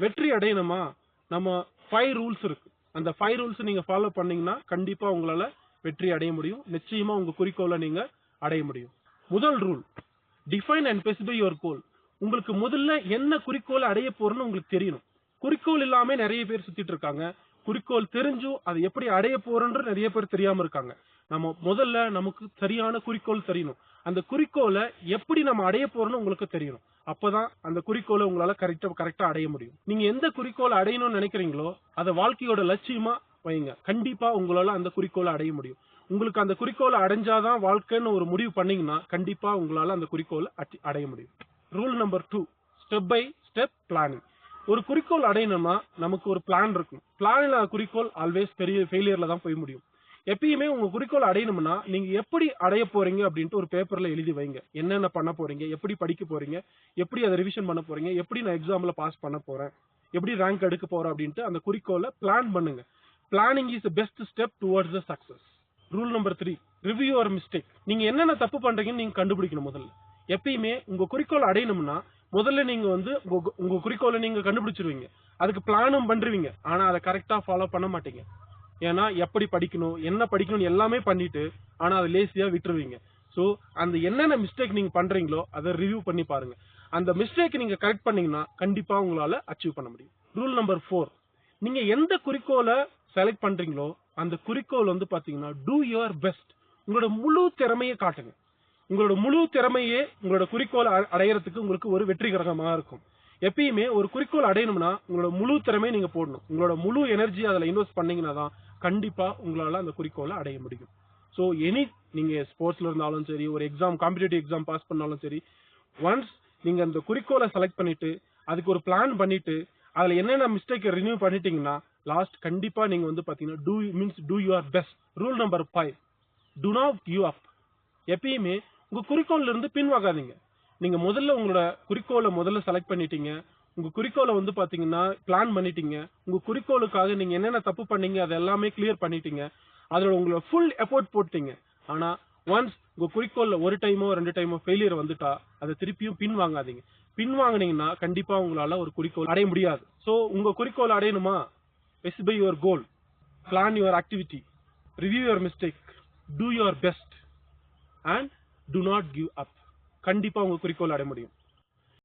வெற்றி அடையணுமா, நம்ம 5 ரூல்ஸ் இருக்கு. அந்த 5 ரூல்ஸ் நீங்க ஃபாலோ பண்ணீங்கன்னா கண்டிப்பா உங்களால வெற்றி அடைய முடியும். நிச்சயமா உங்க குறிக்கோளை நீங்க அடைய முடியும். முதல் rule, define and specify your கோல். உங்களுக்கு முதல்ல என்ன குறிக்கோளை அடைய போறோம்னு உங்களுக்கு தெரியணும். குறிக்கோள் இல்லாம நிறைய பேர் சுத்திட்டு இருக்காங்க. குறிக்கோள் தெரிஞ்சும் அதை எப்படி அடைய போறோன்ற நிறைய பேர் தெரியாம இருக்காங்க. நம்ம முதல்ல நமக்கு சரியான குறிக்கோள் தெரியணும். அந்த குறிக்கோளை எப்படி நம்ம அடைய போறோம்னு உங்களுக்கு தெரியணும். அப்பதான் அந்த குறிக்கோளை உங்களால கரெக்டா அடைய முடியும். நீங்க எந்த குறிக்கோளை அடையணும்னு நினைக்கிறீங்களோ அதை வாழ்க்கையோட லட்சியமா வைங்க. கண்டிப்பா உங்களால அந்த குறிக்கோளை அடைய முடியும். உங்களுக்கு அந்த குறிக்கோளை அடைஞ்சாதான் வாழ்க்கைன்னு ஒரு முடிவு பண்ணீங்கன்னா கண்டிப்பா உங்களால அந்த குறிக்கோளை அடைய முடியும். Rule number 2, step by step planning. ஒரு குறிக்கோள் அடையணும்னா நமக்கு ஒரு பிளான் இருக்கும். பிளான் இல்லாத குறிக்கோள் ஆல்வேஸ் பெரிய ஃபெயிலியர்ல தான் போய் முடியும். எப்பயுமே உங்க குறிக்கோள் அடையணும்னா நீங்க எப்படி அடைய போறீங்க அப்படின்ட்டு ஒரு பேப்பர்ல எழுதி வைங்க. என்னென்ன பண்ண போறீங்க, எப்படி படிக்க போறீங்க, எப்படி அதை ரிவிஷன் பண்ண போறீங்க, எப்படி நான் எக்ஸாம்ல பாஸ் பண்ண போறேன், எப்படி ரேங்க் எடுக்க போறேன் அப்படின்ட்டு அந்த குறிக்கோளை பிளான் பண்ணுங்க. Planning is the best step towards the success. Rule number 3, review your mistake. நீங்க என்னென்ன தப்பு பண்றீங்கன்னு நீங்க கண்டுபிடிக்கணும். முதல்ல எப்பயுமே உங்க குறிக்கோள் அடையணும்னா முதல்ல நீங்க உங்க குறிக்கோளை நீங்க கண்டுபிடிச்சிருவீங்க. அதுக்கு பிளானும் பண்றீங்க. ஆனா அதை கரெக்டா ஃபாலோ பண்ண மாட்டீங்க. ஏன்னா எப்படி படிக்கணும், என்ன படிக்கணும் எல்லாமே பண்ணிட்டு ஆனா அதை லேசியா விட்டுருவீங்க. சோ அந்த என்னென்ன மிஸ்டேக் நீங்க பண்றீங்களோ அதை ரிவ்யூ பண்ணி பாருங்க. அந்த மிஸ்டேக் நீங்க கரெக்ட் பண்ணீங்கன்னா கண்டிப்பா உங்களால அச்சீவ் பண்ண முடியும். ரூல் நம்பர் 4, நீங்க எந்த குறிக்கோளை செலக்ட் பண்றீங்களோ அந்த குறிக்கோள் பாத்தீங்கன்னா டூ யுவர் பெஸ்ட். உங்களோட முழு திறமையை காட்டுங்க. உங்களோட முழு திறமையே உங்களோட குறிக்கோளை அடையறதுக்கு உங்களுக்கு ஒரு வெற்றிகரமா இருக்கும். எப்பயுமே ஒரு குறிக்கோள் அடையணும்னா உங்களோட முழு திறமையை நீங்க போடணும். உங்களோட முழு எனர்ஜி அதுல இன்வெஸ்ட் பண்ணீங்கன்னா தான் கண்டிப்பா உங்களால அந்த குறிக்கோளை அடைய முடியும். சோ நீங்க ஸ்போர்ட்ஸ்ல இருந்தாலும் சரி, ஒரு காம்படிட்டிவ் எக்ஸாம் பாஸ் பண்ணாலும் சரி, ஒன்ஸ் நீங்க அந்த குறிக்கோளை செலக்ட் பண்ணிட்டு அதுக்கு ஒரு பிளான் பண்ணிட்டு அதுல என்னென்ன மிஸ்டேக் ரினியூ பண்ணிட்டீங்கன்னா லாஸ்ட் கண்டிப்பா நீங்க பாத்தீங்கன்னா two your best. Rule number 5, to not give அப். எப்பயுமே உங்க குறிக்கோள்ல இருந்து பின்வாங்காதீங்க. நீங்க முதல்ல உங்களோட குறிக்கோளை செலக்ட் பண்ணிட்டீங்க. உங்க குறிக்கோளை பாத்தீங்கன்னா பிளான் பண்ணிட்டீங்க. உங்க குறிக்கோளுக்காக நீங்க என்னென்ன தப்பு பண்ணீங்க அது எல்லாமே கிளியர் பண்ணிட்டீங்க. அதோட உங்களோட ஃபுல் எஃபோர்ட் போட்டீங்க. ஆனா ஒன்ஸ் உங்க குறிக்கோள்ல ஒரு டைமோ 2 டைமோ ஃபெயிலியர் வந்துட்டா அதை திருப்பியும் பின்வாங்காதீங்க. பின்வாங்கினீங்கன்னா கண்டிப்பா உங்களால ஒரு குறிக்கோள் அடைய முடியாது. சோ உங்க குறிக்கோள் அடையணுமா, specify your goal, plan your activity, review your mistake, do your best and do not give up. கண்டிப்பா உங்க குறிக்கோள் அடைய முடியும்.